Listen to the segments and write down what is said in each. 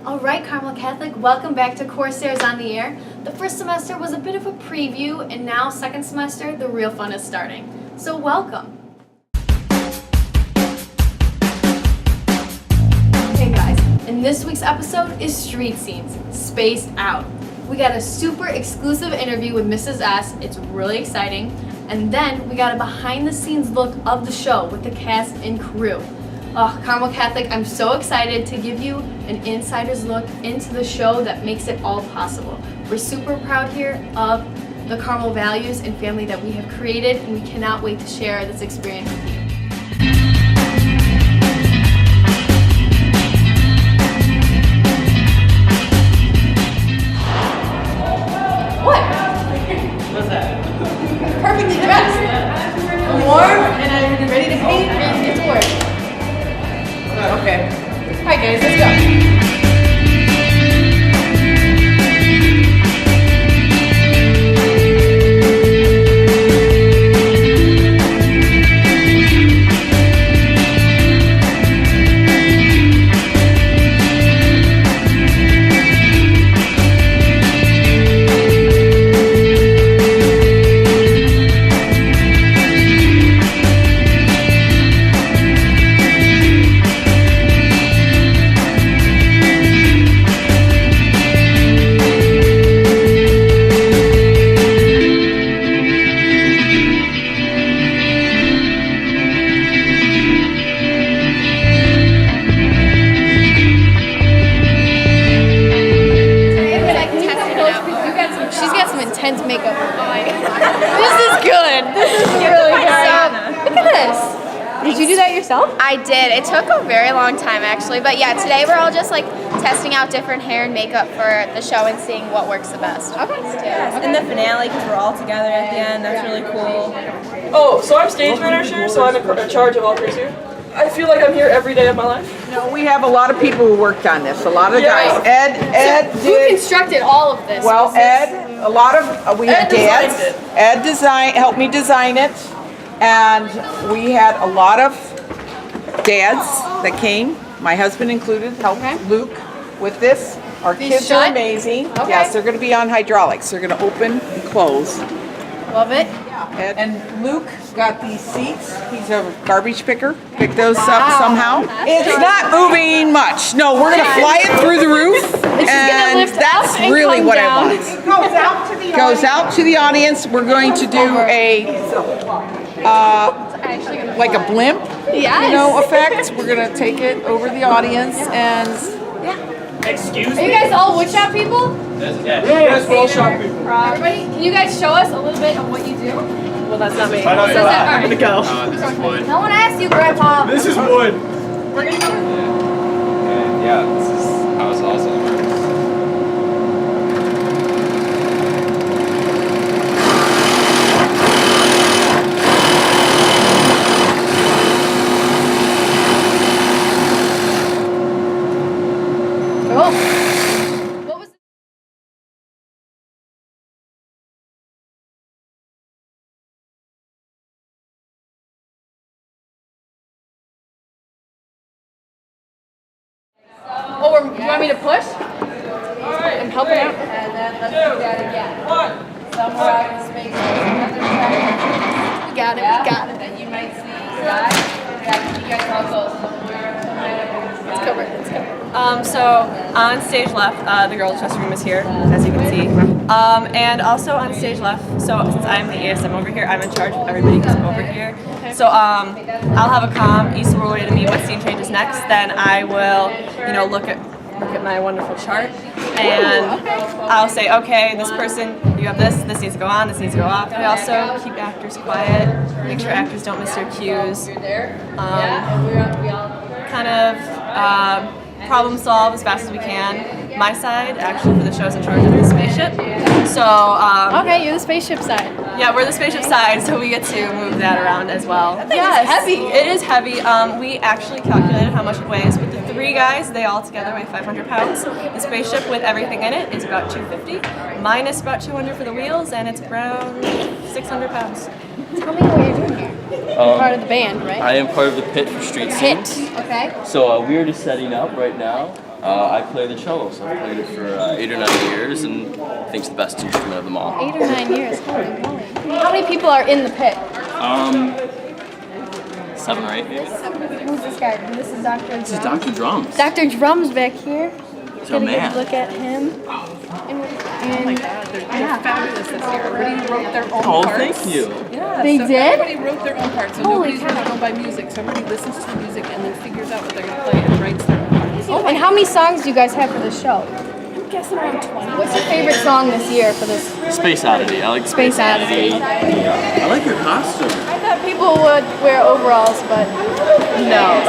All right, Carmel Catholic, welcome back to Corsairs on the Air. The first semester was a bit of a preview, and now second semester, the real fun is starting. So welcome. Hey guys, and this week's episode is Street Scenes, Spaced Out. We got a super exclusive interview with Mrs. S. It's really exciting. And then we got a behind-the-scenes look of the show with the cast and crew. Oh, Carmel Catholic, I'm so excited to give you an insider's look into the show that makes it all possible. We're super proud here of the Carmel values and family that we have created, and we cannot wait to share this experience with you. What? What's that? Perfectly dressed. I'm warm and I'm ready to paint and get to work. Okay. Alright guys, let's go. Intense makeup. Oh my God. This is good. This is really good. Look at this. Did you do that yourself? I did. It took a very long time actually, but yeah, today we're all just like testing out different hair and makeup for the show and seeing what works the best. Okay. Yes, in the finale, because we're all together at the end, that's really cool. Oh, so I'm stage manager here, so I'm in charge of all three here. I feel like I'm here every day of my life. No, we have a lot of people who worked on this. A lot of guys. Ed Who did. constructed all of this? Well, Ed, a lot of we had dads. Ed helped me design it, and we had a lot of dads that came. My husband included. Helped Luke with this. Our kids are amazing. Okay. Yes, they're going to be on hydraulics. They're going to open and close. Love it. And Luke got these seats. He's a garbage picker. Picked those up somehow. It's not moving much. No, we're gonna fly it through the roof, and lift that's up and really come what down. I want. Goes out to the audience. We're going to do a like a blimp, effect. We're gonna take it over the audience and. Excuse Are you guys all woodshop people? Yes, we're all shop people. Everybody, can you guys show us a little bit of what you do? Well, that's not me. I'm gonna go. This is wood. No one asked you, Grandpa. This is wood. We're gonna go. Yeah, this is how it's also works. What was you want me to push? Alright. I'm helping out. And then let's do that again. Somewhere out in space, We got it, we got it. that you might see guys. Yeah, you guys all go somewhere. Let's cover it, let's cover it. So on stage left, the girls' dressing room is here, as you can see. And also on stage left, so since I'm the ASM over here, I'm in charge of everybody because I'm over here. So I'll have a comm, East will relay to me what scene changes next, then I will, look at my wonderful chart, and I'll say, okay, this person, you have this needs to go on, this needs to go off. We also keep actors quiet, make sure actors don't miss their cues, kind of problem solve as fast as we can. My side, actually, for the show is in charge of the spaceship. So, Okay, you're the spaceship side. yeah, we're the spaceship side, so we get to move that around as well. Yes. It's heavy. It is heavy. We actually calculated how much it weighs. With the three guys, they all together weigh 500 pounds. The spaceship with everything in it is about 250. Mine is about 200 for the wheels, and it's around 600 pounds. Tell me what you're doing here. You're part of the band, right? I am part of the pit for Street Scenes. Hit. Okay. So we are just setting up right now. I play the cello, so I've played it for 8 or 9 years, and I think it's the best instrument of them all. 8 or 9 years. Holy moly. How many people are in the pit? 7 or 8 maybe. Who's this guy? This is Dr. Drums. This is Dr. Drums. Dr. Drums back here. He's our Get a man. good look at him. Oh my God, they're fabulous this year. Everybody wrote their own Oh, parts. thank you. Yeah, They so did? Everybody wrote their own parts, so Holy nobody's cow. going to go by music. So everybody listens to the music and then figures out what they're going to play and writes their own parts. Oh, and how many songs do you guys have for this show? I'm guessing around 20. What's your favorite song this year for this Space Oddity. I like Space Oddity? I like your costume. I thought people would wear overalls, but no.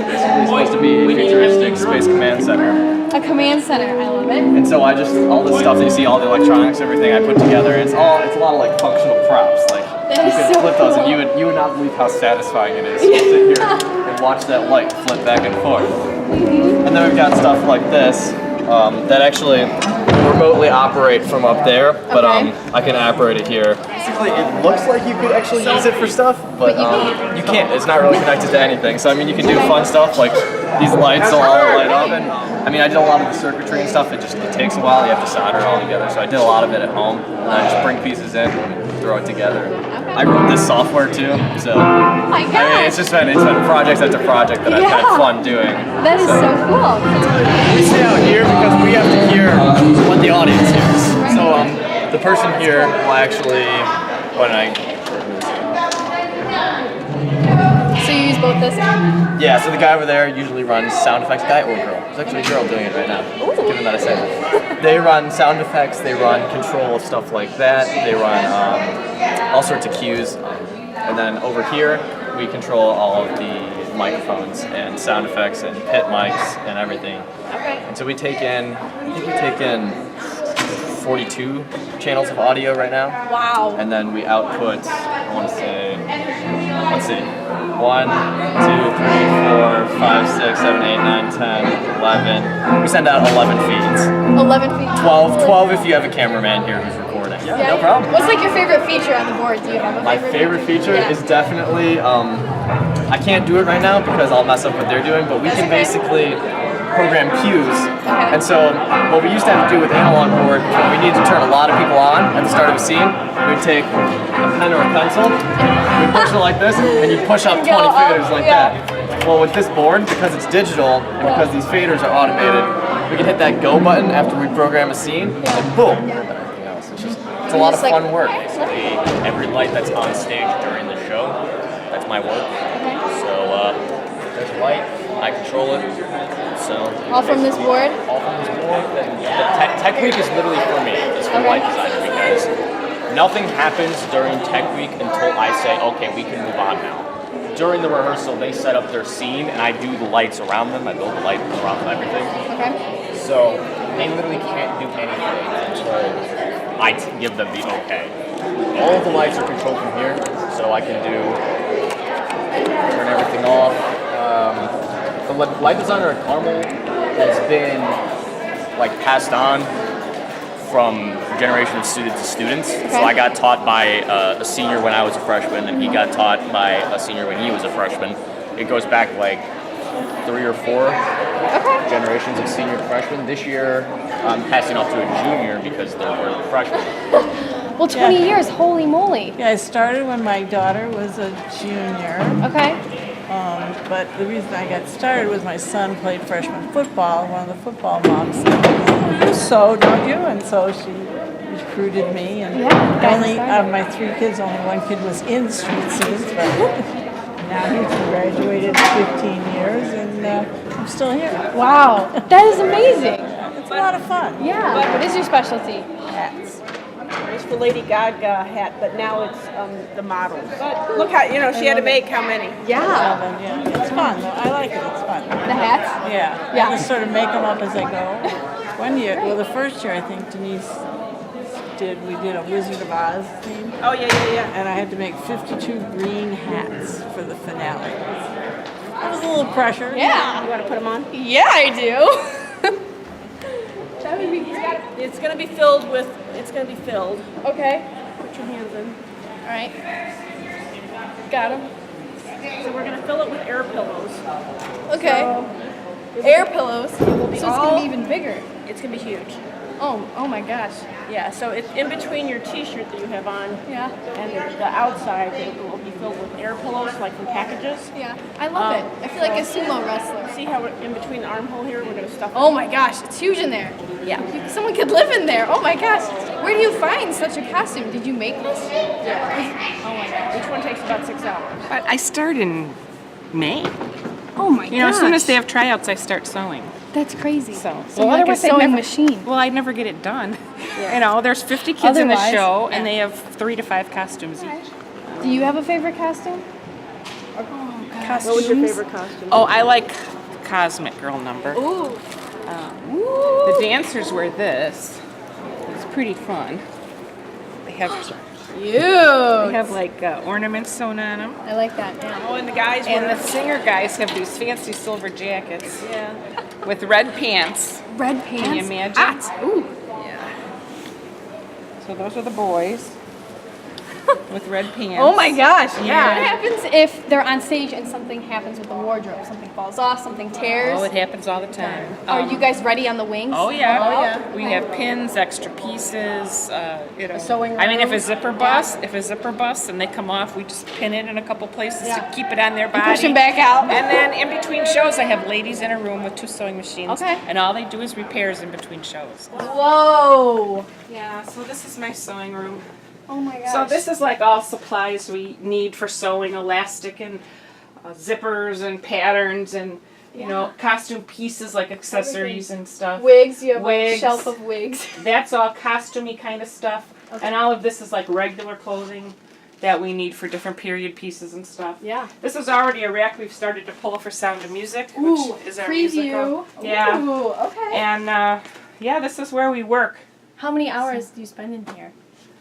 It's supposed to be a futuristic space command center. A command center, I love it. And so all this stuff that you see, all the electronics, everything I put together, it's a lot of like functional props. Like That you is could so flip those, and cool. you would not believe how satisfying it is to sit here and watch that light flip back and forth. And then we've got stuff like this that actually remotely operate from up there, but Okay. I can operate it here. Basically, it looks like you could actually use it for stuff, but you can't. It's not really connected to anything. So I mean, you can do fun stuff like these lights will all light up, and I mean, I did a lot of the circuitry and stuff. It takes a while. You have to solder it all together. So I did a lot of it at home, and I just bring pieces in, and throw it together. I wrote this software too, so Oh my I mean, God. it's been project after project that I've had Yeah. fun doing. That is so cool. We stay out here because we have to hear what the audience hears. So the person here will actually, So you use both this? yeah, so the guy over there usually runs sound effects, guy or girl. There's actually a girl doing it right now. Given that I said it. They run sound effects, they run control of stuff like that, they run all sorts of cues. And then over here, we control all of the microphones and sound effects and pit mics and everything. Okay. And so I think we take in 42 channels of audio right now. Wow. And then we output, I want to say, let's see, 1, 2, 3, 4, 5, 6, 7, 8, 9, 10, 11. We send out 11 feeds. 11 feet. 12 if you have a cameraman here who's recording. Yeah, no problem. What's like your favorite feature on the board? Do you have a My favorite feature Yeah. is definitely, I can't do it right now because I'll mess up what they're doing, but we can basically program cues. And so what we used to have to do with analog board, when we needed to turn a lot of people on at the start of a scene, we'd take a pen or a pencil, we'd push it like this, and you'd push up 20 Go up, faders like yeah. that. Well, with this board, because it's digital, and because these faders are automated, we can hit that go button after we program a scene, and boom, we're done everything else. It's a lot of fun work. Basically, every light that's on stage during the show, that's my work. So there's a light, I control it. So All from this board? all from this board. Tech Week is literally for me, it's for light designer, because nothing happens during Tech Week until I say, okay, we can move on now. During the rehearsal, they set up their scene, and I do the lights around them. I build the lights around everything. Okay. So they literally can't do anything until I give them the okay. All of the lights are controlled from here, so I can turn everything off. The light designer at Carmel has been like passed on from generation of student to students. So I got taught by a senior when I was a freshman, and he got taught by a senior when he was a freshman. It goes back like 3 or 4 generations of senior to freshman. This year, I'm passing off to a junior because they're freshmen. Well, 20 years, holy moly. Yeah, I started when my daughter was a junior. Okay. But the reason I got started was my son played freshman football. One of the football moms said, "Oh, you sew, don't you?" And so she recruited me. And only out of my 3 kids, only 1 kid was in street scenes. But now he's graduated 15 years, and I'm still here. Wow, that is amazing. It's a lot of fun. Yeah. What is your specialty? Hats. It's the Lady Gaga hat, but now it's the model. But look how, she had to make how many? Yeah. It's fun, though. I like it. It's fun. The hats? Yeah. Yeah. I just sort of make them up as I go. One year, well, the first year, I think Denise we did a Wizard of Oz theme. Oh, yeah. And I had to make 52 green hats for the finale. That was a little pressure. Yeah. You want to put them on? Yeah, I do. That would be great. It's gonna be filled with. It's gonna be filled. Okay. Put your hands in. All right. Got him. So we're gonna fill it with air pillows. Okay. Air pillows. So it's all- gonna be even bigger. It's gonna be huge. Oh my gosh. Yeah. So it's in between your T-shirt that you have on. Yeah. And the outside it will be filled with air pillows, like from packages. Yeah. I love it. I feel like a sumo wrestler. See how in between the armhole here, we're gonna stuff. Oh my gosh, it's huge in there. Yeah. Someone could live in there. Oh my gosh. Where do you find such a costume? Did you make this? Yeah. Oh my gosh. Each one takes about 6 hours. But I start in May. Oh my You know, as soon as they have tryouts, I start sewing. That's crazy. So you're like a otherwise I'd sewing never- machine. Well, I'd never get it done. You know, there's 50 kids in the Otherwise, show, and yeah. they have 3 to 5 costumes each. Do you have a favorite costume? What was your favorite costume? Oh, I like Cosmic Girl number. Ooh. The dancers wear this. It's pretty fun. They have like ornaments sewn on them. I like that. Yeah. Oh, and the guys And were. the singer guys have these fancy silver jackets Yeah. with red pants. Red pants. Can you imagine? Hot. Ooh. So those are the boys with red pants. Oh my gosh. Yeah. What happens if they're on stage and something happens with the wardrobe? Something falls off, something tears? Oh, it happens all the time. Are you guys ready on the wings? Oh yeah. Oh, yeah. We have pins, extra pieces. You know. sewing I mean, if room. a zipper busts and they come off, we just pin it in a couple places Yeah. to keep it on their body. Push them back out. And then in between shows, I have ladies in a room with 2 sewing machines. Okay. And all they do is repairs in between shows. Whoa. Yeah. So this is my sewing room. Oh my gosh. So this is like all supplies we need for sewing, elastic and zippers and patterns and you know costume pieces like accessories and stuff. Wigs. You have like a Wigs. shelf of wigs. That's all costumey kind of stuff. Okay. And all of this is like regular clothing that we need for different period pieces and stuff. Yeah. This is already a rack we've started to pull for Sound of Music, Ooh, which is our preview. musical. Yeah. Ooh, okay. And yeah, this is where we work. How many hours do you spend in here?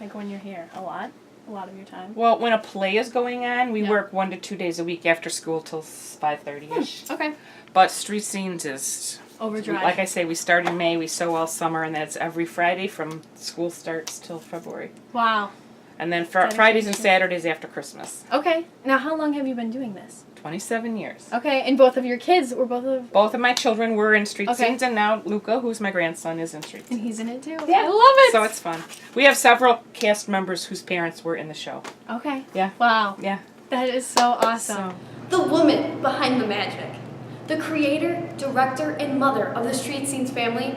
Like when you're here? A lot? A lot of your time? Well, when a play is going on, we Yeah. work 1 to 2 days a week after school till 5:30ish. Okay. But Street Scenes is Overdrive. like I say, we start in May, we sew all summer, and that's every Friday from school starts till February. Wow. And then Fridays and Saturdays after Christmas. Okay. Now, how long have you been doing this? 27 years. Okay, and both of your kids were both of... Both of my children were in Street Okay. Scenes, and now Luca, who's my grandson, is in Street And Scenes. he's in it too? Yeah. I love it! So it's fun. We have several cast members whose parents were in the show. Okay. Yeah. Wow. Yeah. That is so awesome. The woman behind the magic. The creator, director, and mother of the Street Scenes family.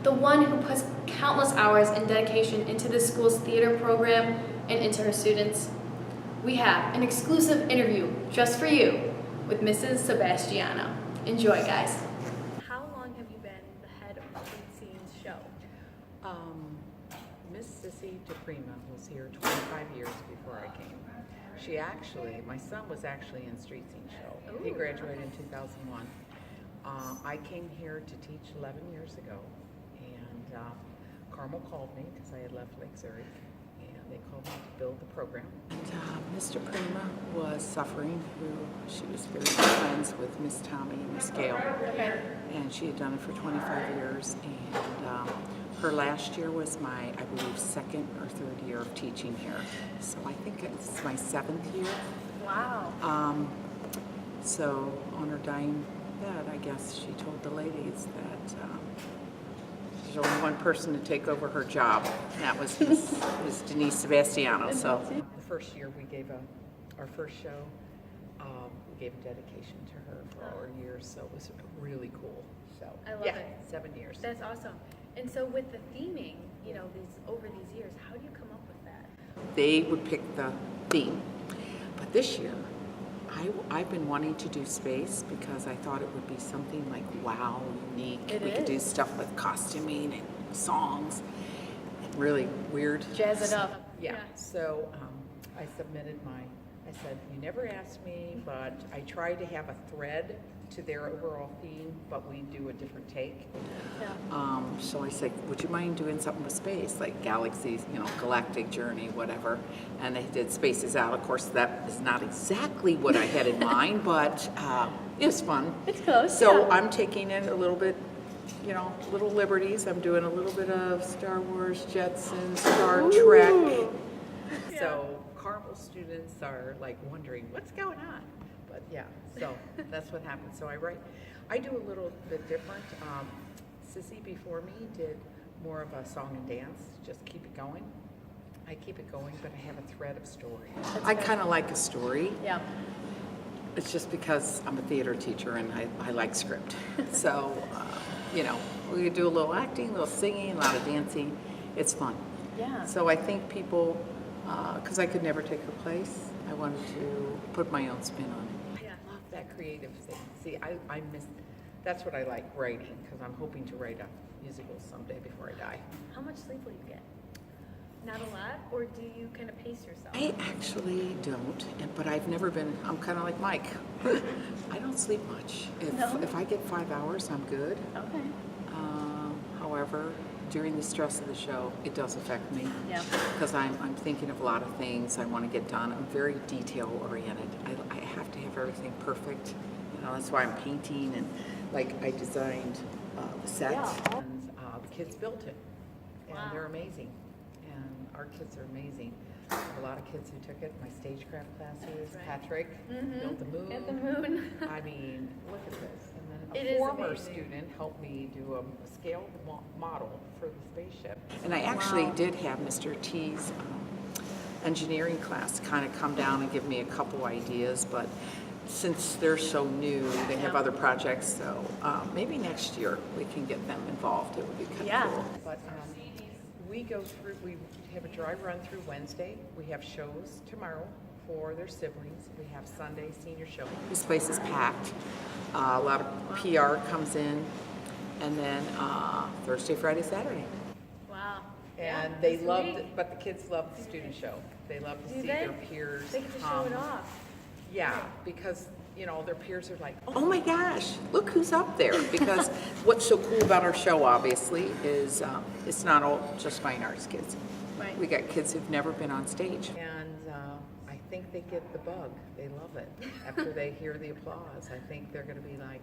The one who puts countless hours and dedication into the school's theater program and into her students. We have an exclusive interview just for you with Mrs. Sebastiano. Enjoy, guys. How long have you been the head of the Street Scenes show? Miss Sissy DePrima was here 25 years before I came. My son was actually in Street Scene Show. He graduated in 2001. I came here to teach 11 years ago, and Carmel called me because I had left Lake Zurich, and they called me to build the program. And Mr. Prima was suffering. She was very good friends with Miss Tommy and Miss Gail, and she had done it for 25 years. And her last year was my, I believe, 2nd or 3rd year of teaching here. So I think it's my 7th year. Wow. So on her dying bed, I guess she told the ladies that there's only one person to take over her job, and that was Miss Denise Sebastiano. So the first year we gave our first show, we gave a dedication to her for our years, so it was really cool. So I love yeah, it. 7 years. That's awesome. And so with the theming, you know, over these years, how do you come up with that? They would pick the theme, but this year I've been wanting to do space because I thought it would be something like wow, unique. We could do stuff with costuming and songs and really weird. Jazz it up. Yeah. So I submitted I said, you never asked me, but I tried to have a thread to their overall theme, but we do a different take. Yeah. So I said, would you mind doing something with space, like galaxies, galactic journey, whatever. And they did Spaces Out. Of course, that is not exactly what I had in mind, but it was fun. It's close. So yeah. I'm taking it a little bit little liberties. I'm doing a little bit of Star Wars, Jetsons, Star Trek. So Carmel students are like wondering what's going on. But yeah, so that's what happens. So I do a little bit different. Sissy before me did more of a song and dance, just keep it going. I keep it going, but I have a thread of story. I kind of like a story. Yeah. It's just because I'm a theater teacher and I like script. So, we do a little acting, a little singing, a lot of dancing. It's fun. Yeah. So I think people, because I could never take her place, I wanted to put my own spin on it. Yeah. I love that creative thing. See, I miss, that's what I like writing, because I'm hoping to write a musical someday before I die. How much sleep will you get? Not a lot, or do you kind of pace yourself? I actually don't, but I've never been, I'm kind of like Mike. I don't sleep much. If I get 5 hours, I'm good. Okay. However, during the stress of the show, it does affect me. Yeah. Because I'm thinking of a lot of things I want to get done. I'm very detail oriented. I have to have everything perfect. That's why I'm painting, and I designed the set, and the kids built it, and they're amazing. And our kids are amazing. I have a lot of kids who took it. My stagecraft classes, Patrick built the moon. At the moon. I mean, look at this. And then It a is former amazing. student helped me do a scale model for the spaceship. And I actually did have Mr. T's engineering class kind of come down and give me a couple ideas, but since they're so new, they have other projects, so maybe next year we can get them involved. It would be kind of cool. But we have a dry run through Wednesday. We have shows tomorrow for their siblings. We have Sunday senior show. This place is packed. A lot of PR comes in, and then Thursday, Friday, Saturday. Wow. And they love it, but the kids love the student show. They love to see their peers They get to show come. it off. Yeah, because their peers are like, oh my gosh, look who's up there. Because what's so cool about our show, obviously, is it's not all just fine arts kids. Right. We got kids who've never been on stage. And I think they get the bug. They love it. After they hear the applause, I think they're going to be like,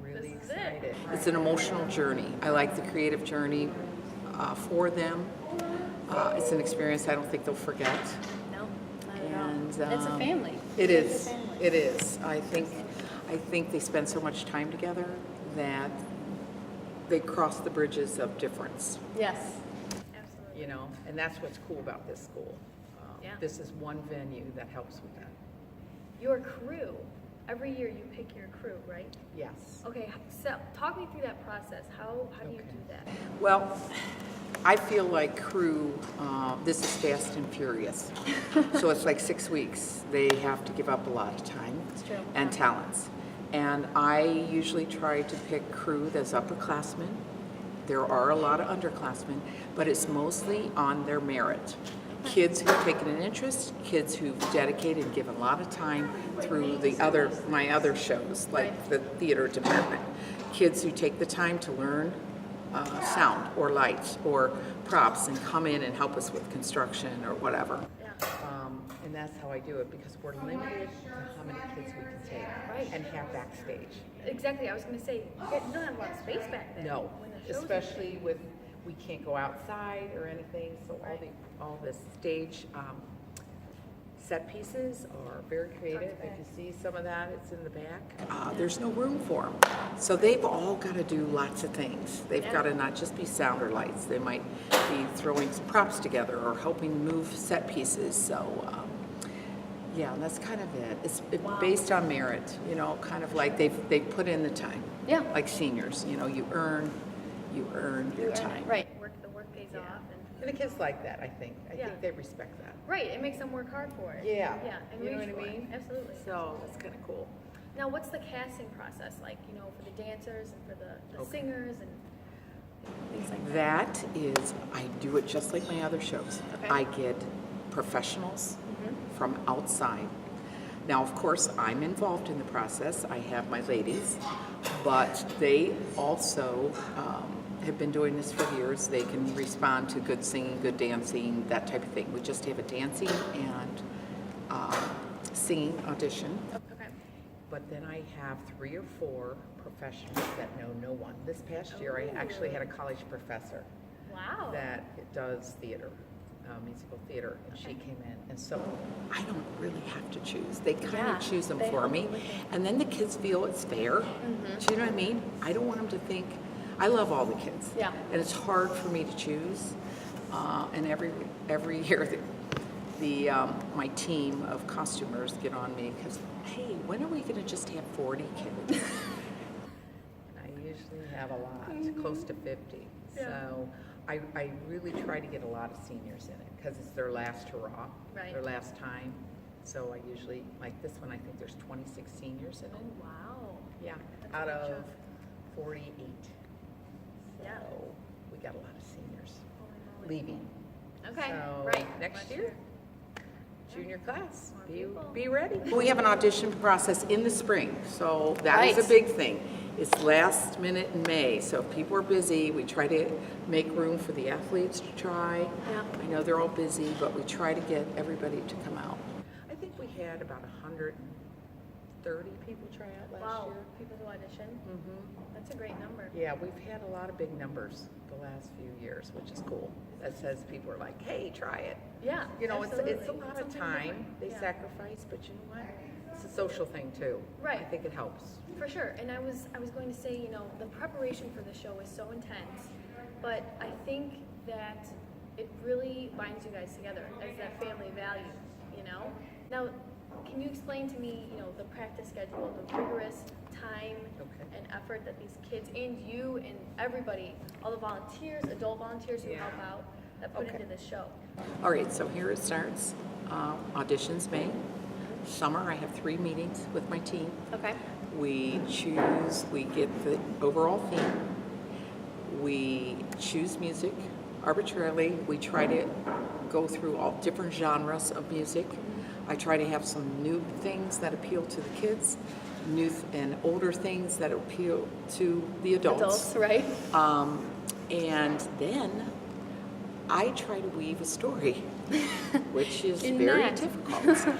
really excited. It's an emotional journey. I like the creative journey for them. It's an experience I don't think they'll forget. No, not at And all. It's a family. It is. It is. I think they spend so much time together that they cross the bridges of difference. Yes. Absolutely. And that's what's cool about this school. This is one venue that helps with that. Your crew. Every year you pick your crew, right? Yes. Okay, so talk me through that process. How do you do that? Well, I feel like crew, this is fast and furious. So it's like 6 weeks. They have to give up a lot of time and talents. And I usually try to pick crew that's upperclassmen. There are a lot of underclassmen, but it's mostly on their merit. Kids who've taken an interest, kids who've dedicated and given a lot of time through my other shows, like the theater department. Kids who take the time to learn sound or lights or props and come in and help us with construction or whatever. And that's how I do it, because we're limited to how many kids we can take and have backstage. Exactly, I was going to say, you don't have a lot of space back there. No, especially with, we can't go outside or anything, so all the stage set pieces are very creative. If you see some of that, it's in the back. There's no room for them. So they've all got to do lots of things. They've got to not just be sound or lights. They might be throwing some props together or helping move set pieces. So yeah, that's kind of it. It's based on merit, kind of like they put in the time. Yeah. Like seniors, you earn your time. Right, the work pays off. And the kids like that, I think. I think they respect that. Right, it makes them work hard for it. Yeah. Yeah, and You know reach what I for it. mean? Absolutely. So it's kind of cool. Now, what's the casting process like, for the dancers and for the singers and things like that? That is, I do it just like my other shows. Okay. I get professionals from outside. Now, of course, I'm involved in the process. I have my ladies, but they also have been doing this for years. They can respond to good singing, good dancing, that type of thing. We just have a dancing and singing audition. Okay. but then I have 3 or 4 professionals that know no one. This past year, I actually had a college professor Wow. that does theater, musical theater, and she came in. And so I don't really have to choose. They kind of choose them for me. And then the kids feel it's fair. Do you know what I mean? I don't want them to think, I love all the kids. Yeah. And it's hard for me to choose. And every year, my team of costumers get on me because, hey, when are we going to just have 40 kids? I usually have a lot, close to 50. So I really try to get a lot of seniors in it because it's their last hurrah, their last time. So I usually, like this one, I think there's 26 seniors in it. Oh, wow. Yeah, That's out a good of chunk. 48. Yeah. So we got a lot of seniors Holy moly. leaving. Okay, So right. next year, junior class, people. be ready. We have an audition process in the spring, so that is Right. a big thing. It's last minute in May, so if people are busy, we try to make room for the athletes to try. Yeah. I know they're all busy, but we try to get everybody to come out. I think we had about 130 people try out last Wow. year. People who audition. That's a great number. Yeah, we've had a lot of big numbers the last few years, which is cool. That says people are like, hey, try it. Yeah. You know, it's a absolutely. lot of Something time different. they Yeah. sacrifice, but you know what? It's a social thing too. Right. I think it helps. For sure. And I was going to say, you know, the preparation for the show is so intense, but I think that it really binds you guys together as that family value, you know? Now, can you explain to me, you know, the practice schedule, the rigorous time and effort that these kids and you and everybody, all the volunteers, adult volunteers who help out, that put into this show? All right, so here it starts. Auditions May. Summer, I have 3 meetings with my team. Okay. We get the overall theme. We choose music arbitrarily. We try to go through all different genres of music. I try to have some new things that appeal to the kids, new and older things that appeal to the adults. Right? And then I try to weave a story, which is In very that. difficult.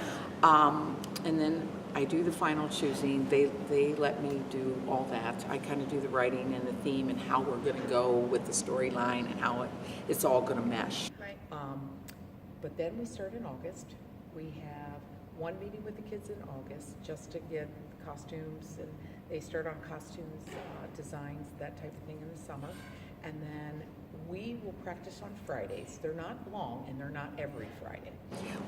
And then I do the final choosing. They let me do all that. I kind of do the writing and the theme and how we're going to go with the storyline and how it's all going to mesh. Right. But then we start in August. We have one meeting with the kids in August just to get costumes, and they start on costumes, designs, that type of thing in the summer. And then we will practice on Fridays. They're not long and they're not every Friday.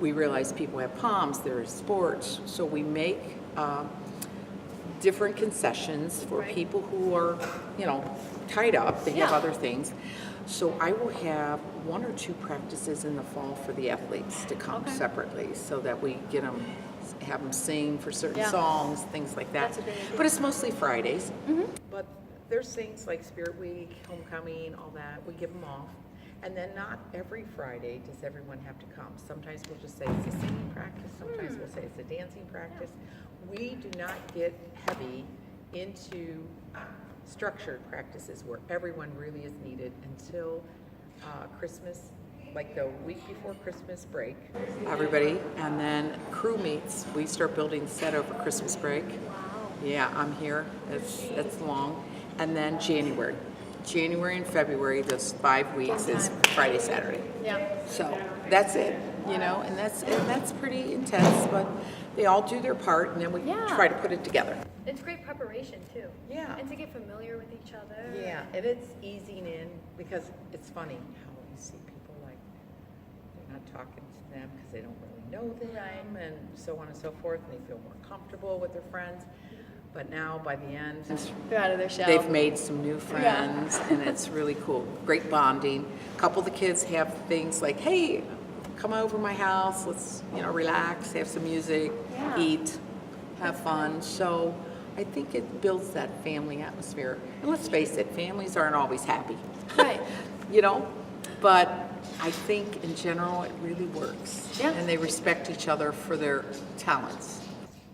We realize people have POMs, there's sports, so we make different concessions for people who are, you know, tied up. They have other things. So I will have 1 or 2 practices in the fall for the athletes to come separately so that we get them, have them sing for certain songs, things like that. That's a great idea. But it's mostly Fridays. But there's things like Spirit Week, Homecoming, all that. We give them off. And then not every Friday does everyone have to come. Sometimes we'll just say it's a singing practice. Sometimes we'll say it's a dancing practice. We do not get heavy into structured practices where everyone really is needed until Christmas, like the week before Christmas break. Everybody, and then crew meets. We start building the set over Christmas break. Yeah, I'm here. It's long. And then January and February, those 5 weeks is Friday, Saturday. Yeah. So that's it, you know, and that's pretty intense, but they all do their part, and then we try to put it together. It's great preparation too. Yeah. And to get familiar with each other. Yeah, and it's easing in because it's funny how you see people like they're not talking to them because they don't really know them, and so on and so forth, and they feel more comfortable with their friends. But now, by the end, they're out of their shell. They've made some new friends, and it's really cool. Great bonding. A couple of the kids have things like, hey, come over to my house. Let's, you know, relax, have some music, eat, have fun. So I think it builds that family atmosphere. And let's face it, families aren't always happy. Right. You know, but I think in general it really works. Yeah. And they respect each other for their talents.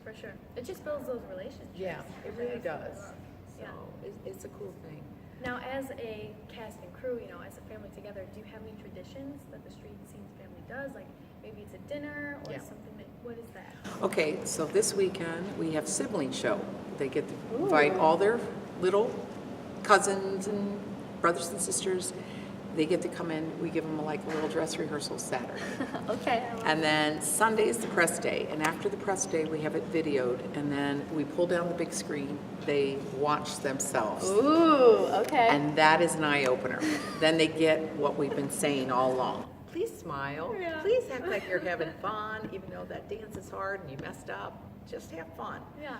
For sure. It just builds those relationships. Yeah, it really does. So Yeah. it's a cool thing. Now, as a cast and crew, you know, as a family together, do you have any traditions that the Street Scenes family does? Like, maybe it's a dinner or Yeah. something that, what is that? Okay, so this weekend we have sibling show. They get to invite all their little cousins and brothers and sisters. They get to come in. We give them like a little dress rehearsal Saturday. Okay. And then Sunday is the press day. And after the press day, we have it videoed. And then we pull down the big screen. They watch themselves. Ooh, okay. And that is an eye-opener. Then they get what we've been saying all along. Please smile. Yeah. Please act like you're having fun, even though that dance is hard and you messed up. Just have fun. Yeah.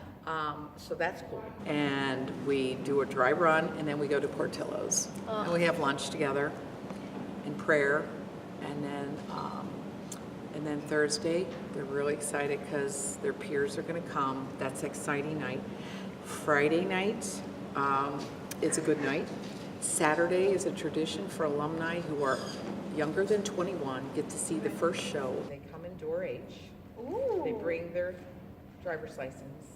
So that's cool. And we do a dry run, and then we go to Portillo's. And we have lunch together and prayer. And then Thursday, they're really excited because their peers are going to come. That's an exciting night. Friday night is a good night. Saturday is a tradition for alumni who are younger than 21, get to see the first show. They come in door H. Ooh. They bring their driver's license.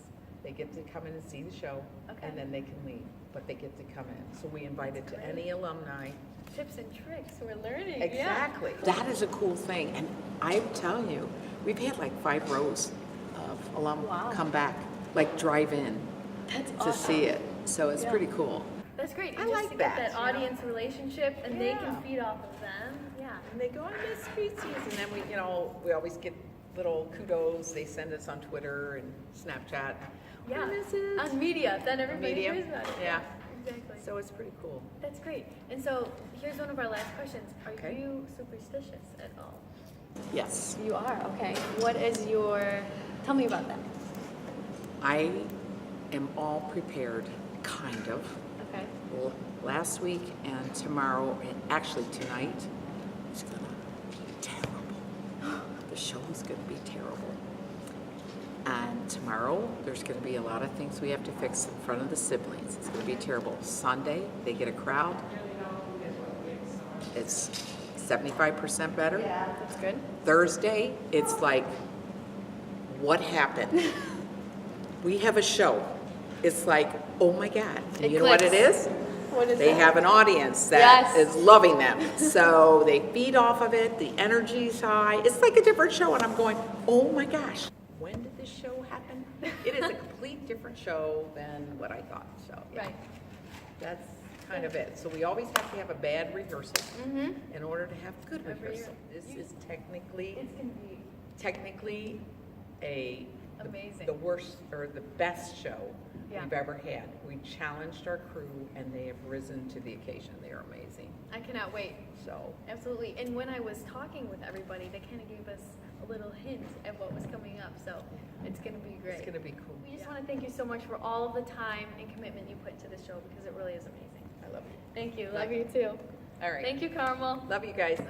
They get to come in and see the show, Okay. and then they can leave. But they get to come in. So we invite it to any alumni. Tips and tricks, we're learning. Exactly. That is a cool thing. And I'm telling you, we've had like 5 rows of alum come back, like drive in That's to awesome. see it. So it's pretty cool. That's great. I And just like to get that, that you know? audience relationship, and they Yeah. can feed off of them. Yeah. And they go on Miss Species, and then we always get little kudos. They send us on Twitter and Snapchat. Yeah. "Hi, Mrs." On media, then everybody Medium. hears about it. Yeah. Exactly. So it's pretty cool. That's great. And so here's one of our last questions. Are Okay. you superstitious at all? Yes. You are, okay. What is your, tell me about that. I am all prepared, kind of. Okay. Last week and tomorrow, and actually tonight, it's gonna be terrible. The show is gonna be terrible. And tomorrow, there's gonna be a lot of things we have to fix in front of the siblings. It's gonna be terrible. Sunday, they get a crowd. It's 75% better. Yeah, that's good. Thursday, it's like, what happened? We have a show. It's like, oh my God. And It you know what it clicks. is? What is They that? have an audience that Yes. is loving them. So they feed off of it. The energy's high. It's like a different show. And I'm going, oh my gosh. When did this show happen? It is a complete different show than what I thought. So yeah, Right. that's kind of it. So we always have to have a bad rehearsal in order to have good Every rehearsal. year. This is technically It's going to be the amazing. worst or the best show Yeah. we've ever had. We challenged our crew and they have risen to the occasion. They are amazing. I cannot wait. So Absolutely. And when I was talking with everybody, they kind of gave us a little hint at what was coming up. So it's going to be great. it's going to be cool. We just want to thank you so much for all of the time and commitment you put into the show because it really is amazing. I love you. Thank you. Love you too. All right. Thank you, Carmel. Love you guys.